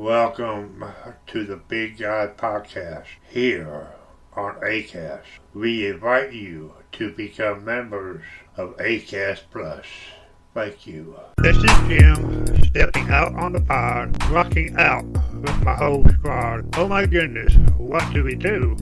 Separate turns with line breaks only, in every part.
Welcome to the Big Guy Podcast here on ACAST. We invite you to become members of ACAST Plus. Thank you. This is Jim, stepping out on the pod, rocking out with my whole squad. Oh my goodness, what do we do?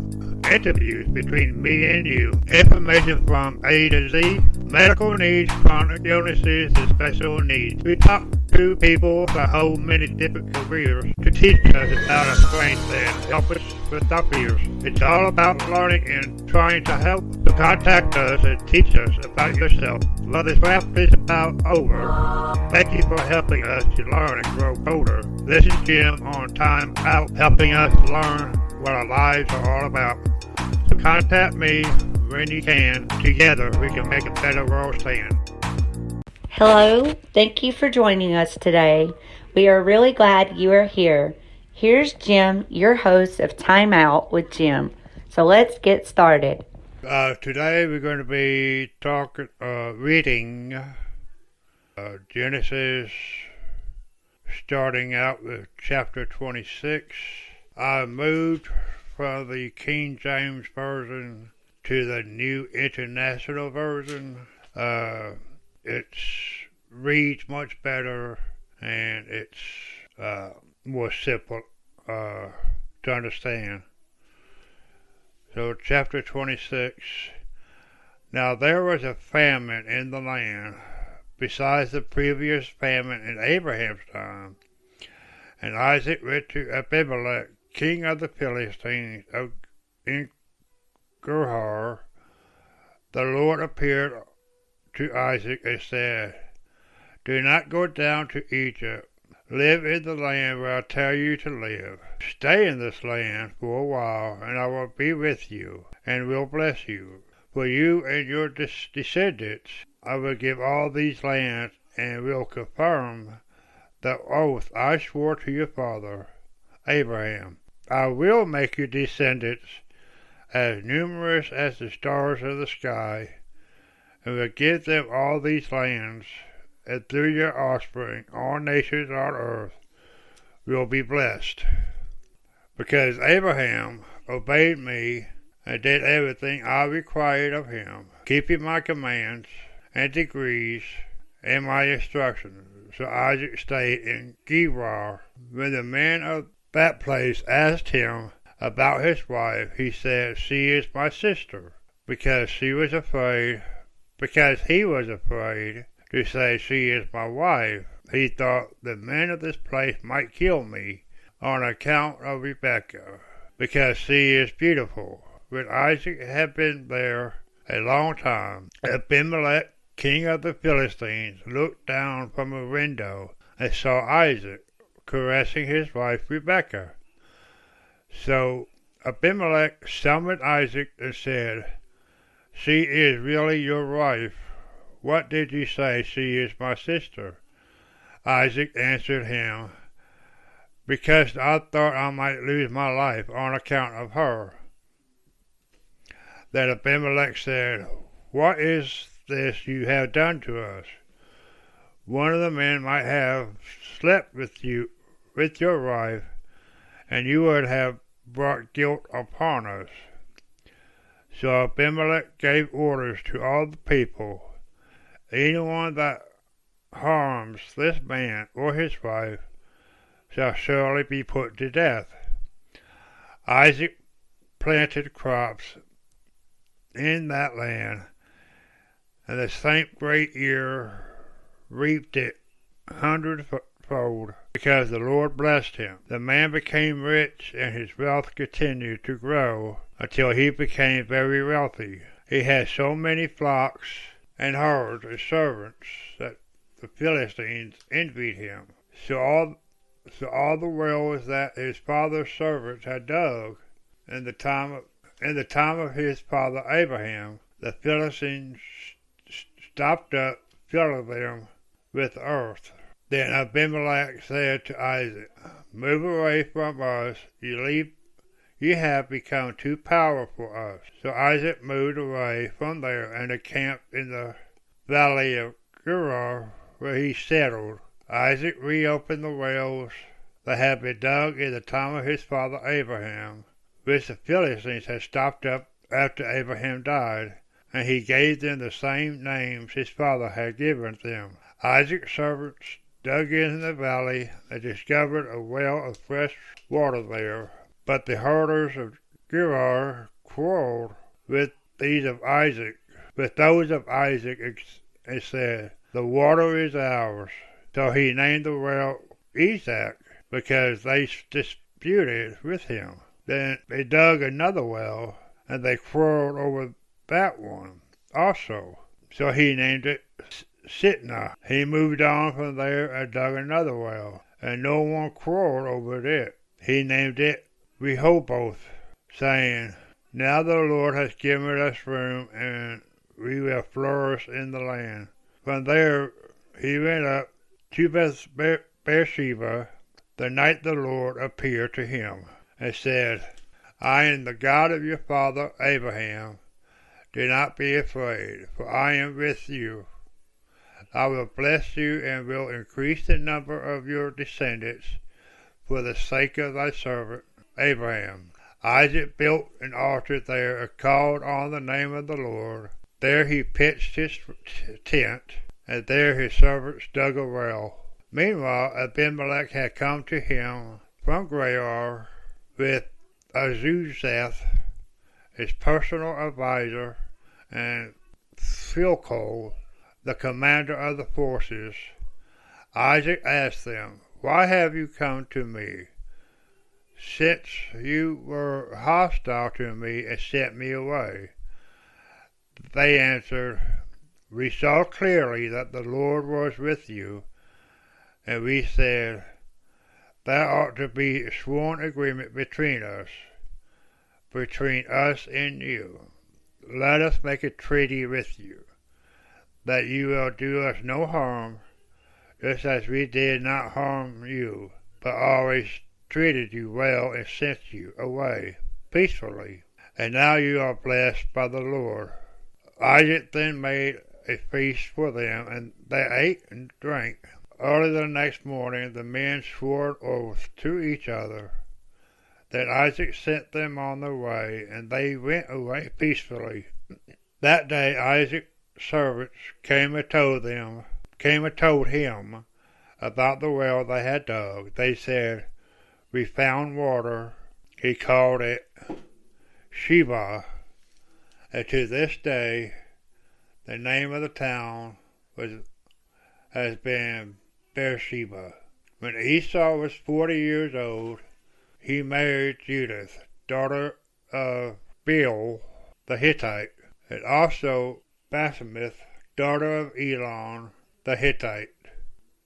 Interviews between me and you. Information from A to Z. Medical needs, chronic illnesses, and special needs. We talk to people that hold many different careers to teach us about our strengths and help us with our fears. It's all about learning and trying to help. So contact us and teach us about yourself. Well, this rap is about over. Thank you for helping us to learn and grow bolder. This is Jim on Time Out, helping us learn what our lives are all about. So contact me when you can. Together we can make a better world stand.
Hello, thank you for joining us today. We are really glad you are here. Here's Jim, your host of Time Out with Jim. So let's get started.
Today we're going to be reading Genesis, starting out with chapter 26. I moved from the King James Version to the New International Version. It reads much better and it's more simple to understand. So chapter 26. Now there was a famine in the land, besides the previous famine in Abraham's time. And Isaac went to Abimelech, king of the Philistines, in Gerar. The Lord appeared to Isaac and said, "Do not go down to Egypt. Live in the land where I tell you to live. Stay in this land for a while, and I will be with you, and will bless you. For you and your descendants I will give all these lands, and will confirm the oath I swore to your father, Abraham. I will make your descendants as numerous as the stars of the sky, and will give them all these lands, and through your offspring all nations on earth will be blessed. Because Abraham obeyed me and did everything I required of him, keeping my commands and decrees and my instructions." So Isaac stayed in Gerar. When the men of that place asked him about his wife, he said, "She is my sister," because he was afraid to say, "She is my wife." He thought the men of this place might kill me on account of Rebekah, because she is beautiful. When Isaac had been there a long time, Abimelech, king of the Philistines, looked down from a window and saw Isaac caressing his wife Rebekah. So Abimelech summoned Isaac and said, "She is really your wife. What did you say? She is my sister?" Isaac answered him, "Because I thought I might lose my life on account of her." Then Abimelech said, "What is this you have done to us? One of the men might have slept with your wife, and you would have brought guilt upon us." So Abimelech gave orders to all the people, "Anyone that harms this man or his wife shall surely be put to death." Isaac planted crops in that land, and the same great year reaped it 100-fold, because the Lord blessed him. The man became rich, and his wealth continued to grow until he became very wealthy. He had so many flocks and herds and servants that the Philistines envied him. So all the wells that his father's servants had dug in the time of his father Abraham, the Philistines stopped up filling them with earth. Then Abimelech said to Isaac, "Move away from us. You have become too powerful for us." So Isaac moved away from there and encamped in the valley of Gerar, where he settled. Isaac reopened the wells that had been dug in the time of his father Abraham, which the Philistines had stopped up after Abraham died, and he gave them the same names his father had given them. Isaac's servants dug in the valley and discovered a well of fresh water there, but the herders of Gerar quarreled with those of Isaac, and said, "The water is ours." So he named the well Esek, because they disputed with him. Then they dug another well, and they quarreled over that one also. So he named it Sitnah. He moved on from there and dug another well, and no one quarreled over it. He named it Rehoboth, saying, "Now the Lord has given us room, and we will flourish in the land." From there he went up to Beersheba the night the Lord appeared to him, and said, "I am the God of your father Abraham. Do not be afraid, for I am with you. I will bless you and will increase the number of your descendants for the sake of thy servant Abraham." Isaac built an altar there and called on the name of the Lord. There he pitched his tent, and there his servants dug a well. Meanwhile Abimelech had come to him from Gerar with Ahuzzath, his personal advisor, and Phicol, the commander of the forces. Isaac asked them, "Why have you come to me, since you were hostile to me and sent me away?" They answered, "We saw clearly that the Lord was with you, and we said, there ought to be a sworn agreement between us and you. Let us make a treaty with you, that you will do us no harm, just as we did not harm you, but always treated you well and sent you away peacefully. And now you are blessed by the Lord." Isaac then made a feast for them, and they ate and drank. Early the next morning the men swore oaths to each other. Then Isaac sent them on their way, and they went away peacefully. That day Isaac's servants came and told him about the well they had dug. They said, "We found water." He called it Sheba, and to this day the name of the town has been Beersheba. When Esau was 40 years old, he married Judith, daughter of Beel the Hittite, and also Basemath, daughter of Elon the Hittite.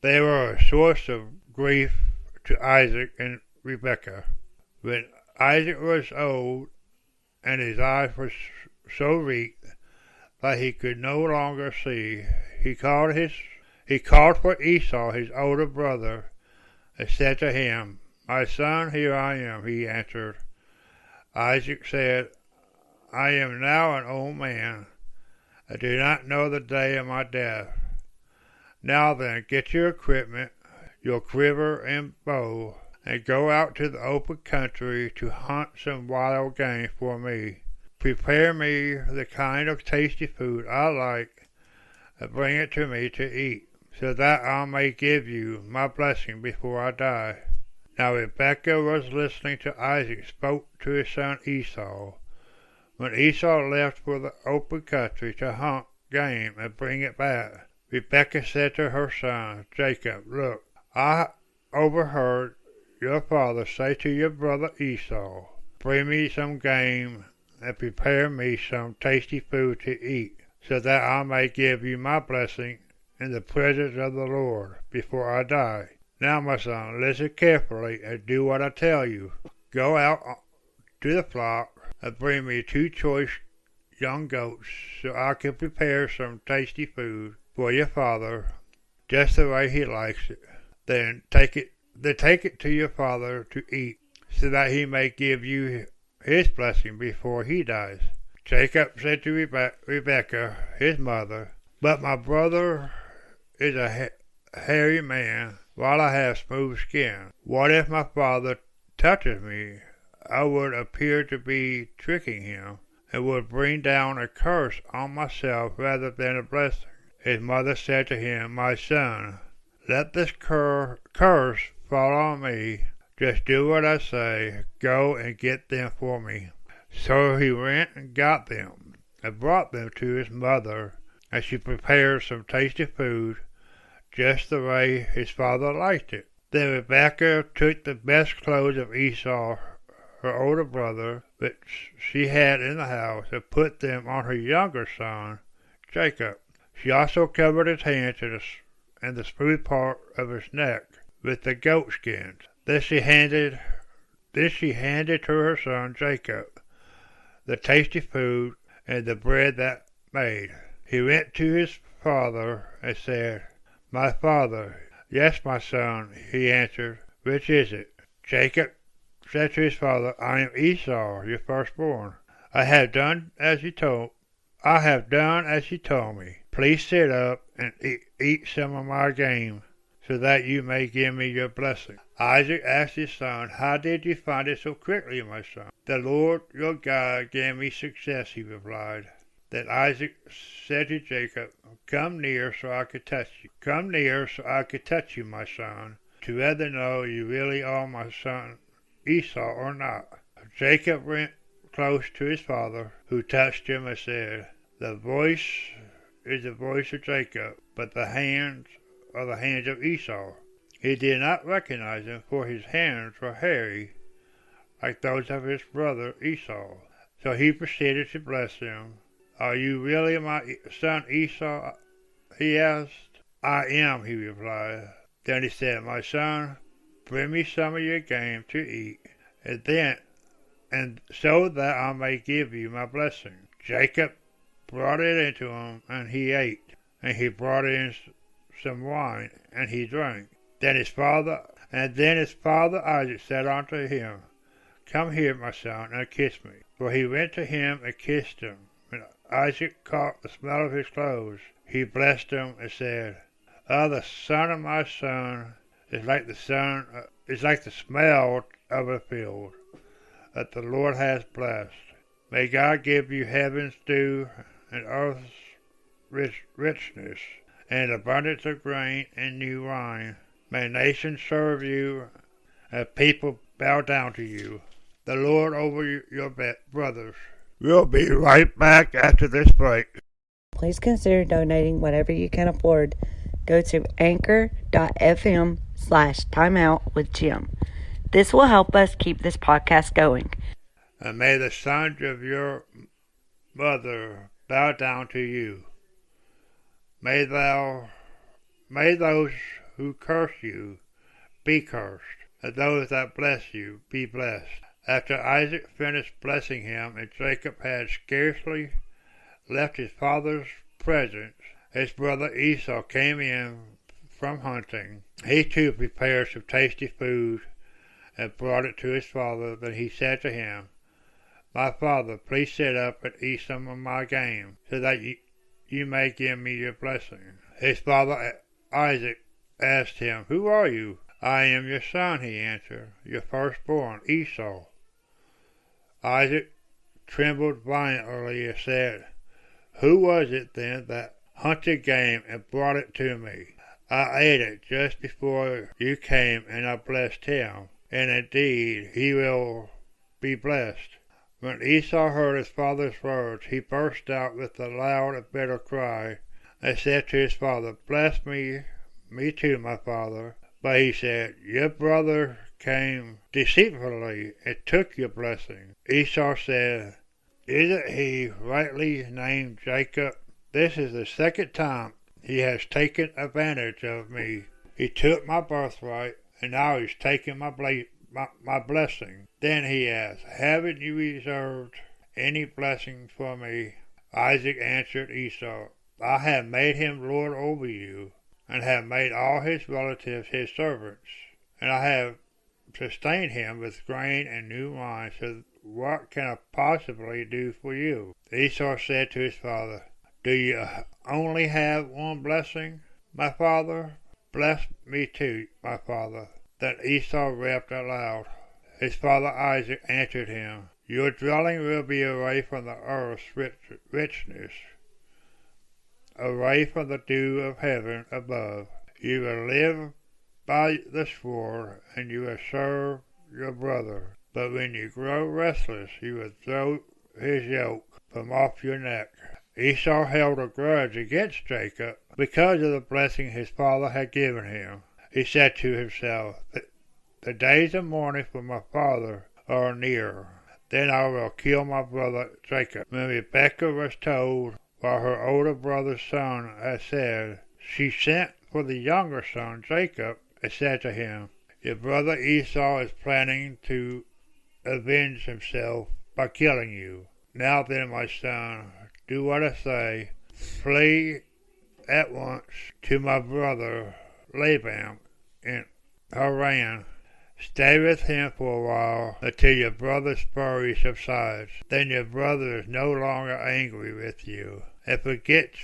They were a source of grief to Isaac and Rebekah. When Isaac was old and his eyes were so weak that he could no longer see, he called for Esau, his older brother, and said to him, "My son, here I am," he answered. Isaac said, "I am now an old man. I do not know the day of my death. Now then, get your equipment, your quiver and bow, and go out to the open country to hunt some wild game for me. Prepare me the kind of tasty food I like, and bring it to me to eat, so that I may give you my blessing before I die." Now Rebekah was listening to Isaac spoke to his son Esau. When Esau left for the open country to hunt game and bring it back, Rebekah said to her son Jacob, "Look, I overheard your father say to your brother Esau, 'Bring me some game and prepare me some tasty food to eat, so that I may give you my blessing in the presence of the Lord before I die.' Now, my son, listen carefully and do what I tell you. Go out to the flock and bring me 2 choice young goats, so I can prepare some tasty food for your father, just the way he likes it. Then take it to your father to eat, so that he may give you his blessing before he dies." Jacob said to Rebekah, his mother, "But my brother is a hairy man, while I have smooth skin? What if my father touches me? I would appear to be tricking him, and would bring down a curse on myself rather than a blessing. His mother said to him, My son, let this curse fall on me. Just do what I say. Go and get them for me. So he went and got them, and brought them to his mother, and she prepared some tasty food, just the way his father liked it. Then Rebekah took the best clothes of Esau, her older brother, which she had in the house, and put them on her younger son, Jacob. She also covered his hands and the smooth part of his neck with the goat skins. Then she handed to her son Jacob the tasty food and the bread that made. He went to his father and said, My father. Yes, my son, he answered. Which is it? Jacob said to his father, I am Esau, your firstborn. I have done as you told me. Please sit up and eat some of my game, so that you may give me your blessing. Isaac asked his son, How did you find it so quickly, my son? The Lord your God gave me success, he replied. Then Isaac said to Jacob, Come near so I could touch you. Come near so I could touch you, my son, to whether know you really are my son Esau or not. Jacob went close to his father, who touched him and said, The voice is the voice of Jacob, but the hands are the hands of Esau. He did not recognize him, for his hands were hairy, like those of his brother Esau. So he proceeded to bless him. Are you really my son Esau? He asked. I am, he replied. Then he said, My son, bring me some of your game to eat, and so that I may give you my blessing. Jacob brought it into him, and he ate, and he brought in some wine, and he drank. Then his father Isaac said unto him, Come here, my son, and kiss me. For he went to him and kissed him. When Isaac caught the smell of his clothes, he blessed him and said, the son of my son is like the smell of a field that the Lord has blessed. May God give you heaven's dew and earth's richness, and abundance of grain and new wine. May nations serve you, and people bow down to you. The Lord over your brothers. We'll be right back after this break.
Please consider donating whatever you can afford. Go to anchor.fm/timeoutwithjim. This will help us keep this podcast going.
And may the sons of your mother bow down to you. May those who curse you be cursed, and those that bless you be blessed. After Isaac finished blessing him, and Jacob had scarcely left his father's presence, his brother Esau came in from hunting. He too prepared some tasty food and brought it to his father. Then he said to him, My father, please sit up and eat some of my game, so that you may give me your blessing. His father Isaac asked him, Who are you? I am your son, he answered, your firstborn, Esau. Isaac trembled violently and said, Who was it then that hunted game and brought it to me? I ate it just before you came, and I blessed him, and indeed he will be blessed. When Esau heard his father's words, he burst out with a loud and bitter cry, and said to his father, Bless me too, my father. But he said, Your brother came deceitfully and took your blessing. Esau said, Isn't he rightly named Jacob? This is the second time he has taken advantage of me. He took my birthright, and now he's taken my blessing. Then he asked, Haven't you reserved any blessing for me? Isaac answered Esau, I have made him lord over you, and have made all his relatives his servants, and I have sustained him with grain and new wine, so what can I possibly do for you? Esau said to his father, Do you only have one blessing, my father? bless me too, my father." Then Esau wept aloud. His father Isaac answered him, "Your dwelling will be away from the earth's richness, away from the dew of heaven above. You will live by the sword, and you will serve your brother. But when you grow restless, you will throw his yoke from off your neck." Esau held a grudge against Jacob because of the blessing his father had given him. He said to himself, "The days of mourning for my father are near. Then I will kill my brother Jacob." When Rebekah was told what her older brother's son had said, she sent for the younger son Jacob and said to him, "Your brother Esau is planning to avenge himself by killing you. Now then, my son, do what I say. Flee at once to my brother Laban in Haran. Stay with him for a while until your brother's fury subsides. Then your brother is no longer angry with you and forgets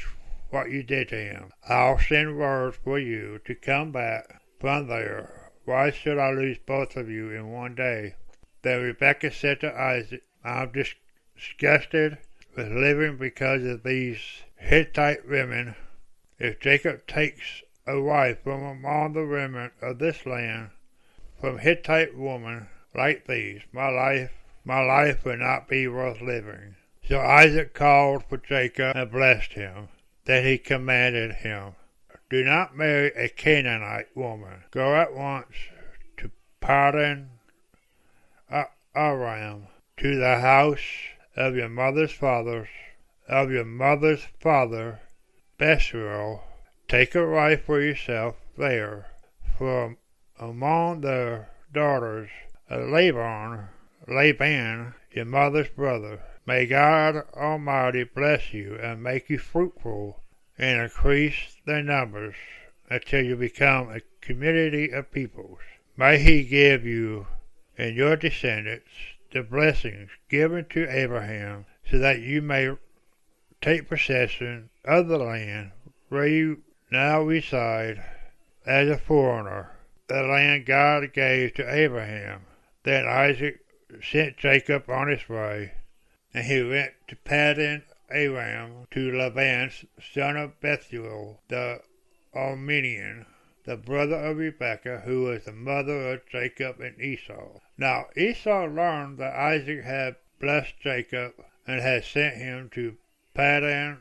what you did to him. I'll send word for you to come back from there. Why should I lose both of you in one day?" Then Rebekah said to Isaac, "I'm disgusted with living because of these Hittite women. If Jacob takes a wife from among the women of this land, from Hittite women like these, my life will not be worth living." So Isaac called for Jacob and blessed him. Then he commanded him, "Do not marry a Canaanite woman. Go at once to Padan Aram, to the house of your mother's father, Bethuel. Take a wife for yourself there, from among the daughters of Laban, your mother's brother. May God Almighty bless you and make you fruitful and increase their numbers until you become a community of peoples. May He give you and your descendants the blessings given to Abraham, so that you may take possession of the land where you now reside as a foreigner, the land God gave to Abraham." Then Isaac sent Jacob on his way, and he went to Padan Aram to Laban, son of Bethuel the Aramean, the brother of Rebekah, who was the mother of Jacob and Esau. Now Esau learned that Isaac had blessed Jacob and had sent him to Padan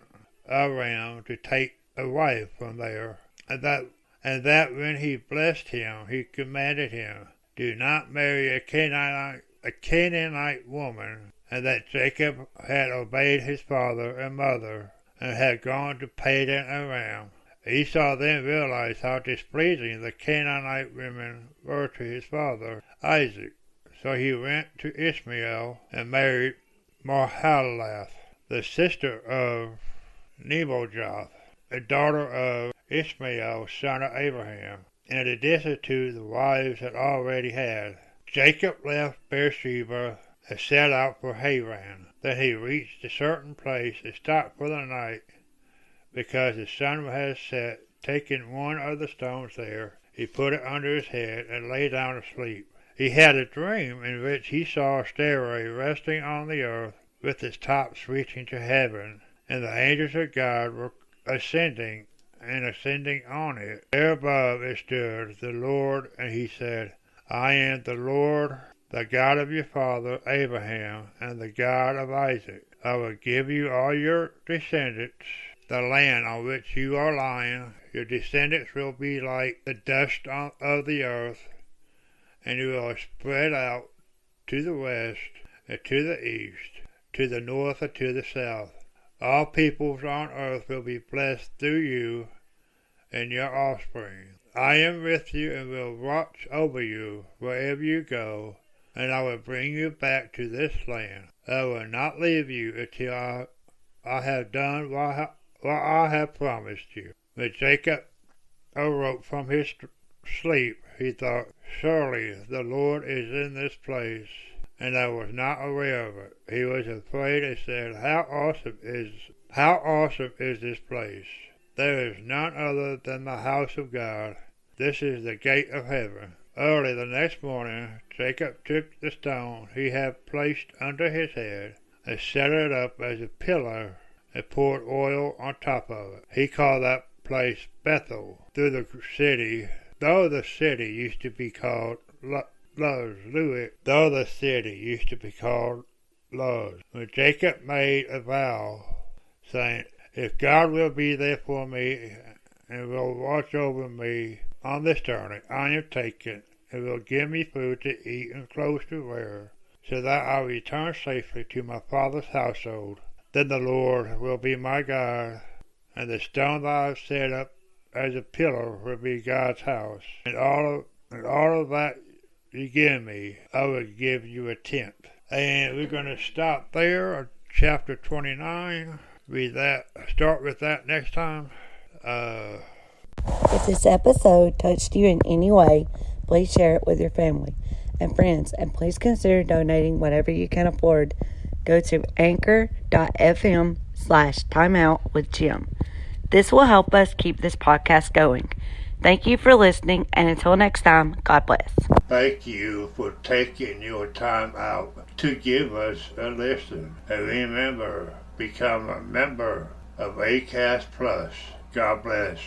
Aram to take a wife from there, and that when he blessed him, he commanded him, "Do not marry a Canaanite woman," and that Jacob had obeyed his father and mother and had gone to Padan Aram. Esau then realized how displeasing the Canaanite women were to his father Isaac, so he went to Ishmael and married Mahalath, the sister of Nebajoth, a daughter of Ishmael, son of Abraham, in addition to the wives that already had. Jacob left Beersheba and set out for Haran. Then he reached a certain place and stopped for the night, because the sun had set. Taking one of the stones there, he put it under his head and lay down to sleep. He had a dream in which he saw a stairway resting on the earth with its tops reaching to heaven, and the angels of God were ascending on it. There above it stood the Lord, and he said, "I am the Lord, the God of your father Abraham, and the God of Isaac. I will give you all your descendants the land on which you are lying. Your descendants will be like the dust of the earth, and you will spread out to the west and to the east, to the north and to the south. All peoples on earth will be blessed through you and your offspring. I am with you and will watch over you wherever you go, and I will bring you back to this land. I will not leave you until I have done what I have promised you." When Jacob awoke from his sleep, he thought, "Surely the Lord is in this place, and I was not aware of it." He was afraid and said, How awesome is this place! There is none other than the house of God, This is the gate of heaven. Early the next morning, Jacob took the stone he had placed under his head and set it up as a pillar and poured oil on top of it. He called that place Bethel. Though the city used to be called Luz. When Jacob made a vow, saying, "If God will be there for me and will watch over me on this journey I am taking, and will give me food to eat and clothes to wear, so that I return safely to my father's household, then the Lord will be my God, and the stone that I have set up as a pillar will be God's house. And all of that you give me, I will give you a tenth." And we're going to stop there, chapter 29. Start with that next time.
If this episode touched you in any way, please share it with your family and friends, and please consider donating whatever you can afford. Go to anchor.fm/timeoutwithjim. This will help us keep this podcast going. Thank you for listening, and until next time, God bless.
Thank you for taking your time out to give us a listen. And remember, become a member of ACAST Plus. God bless.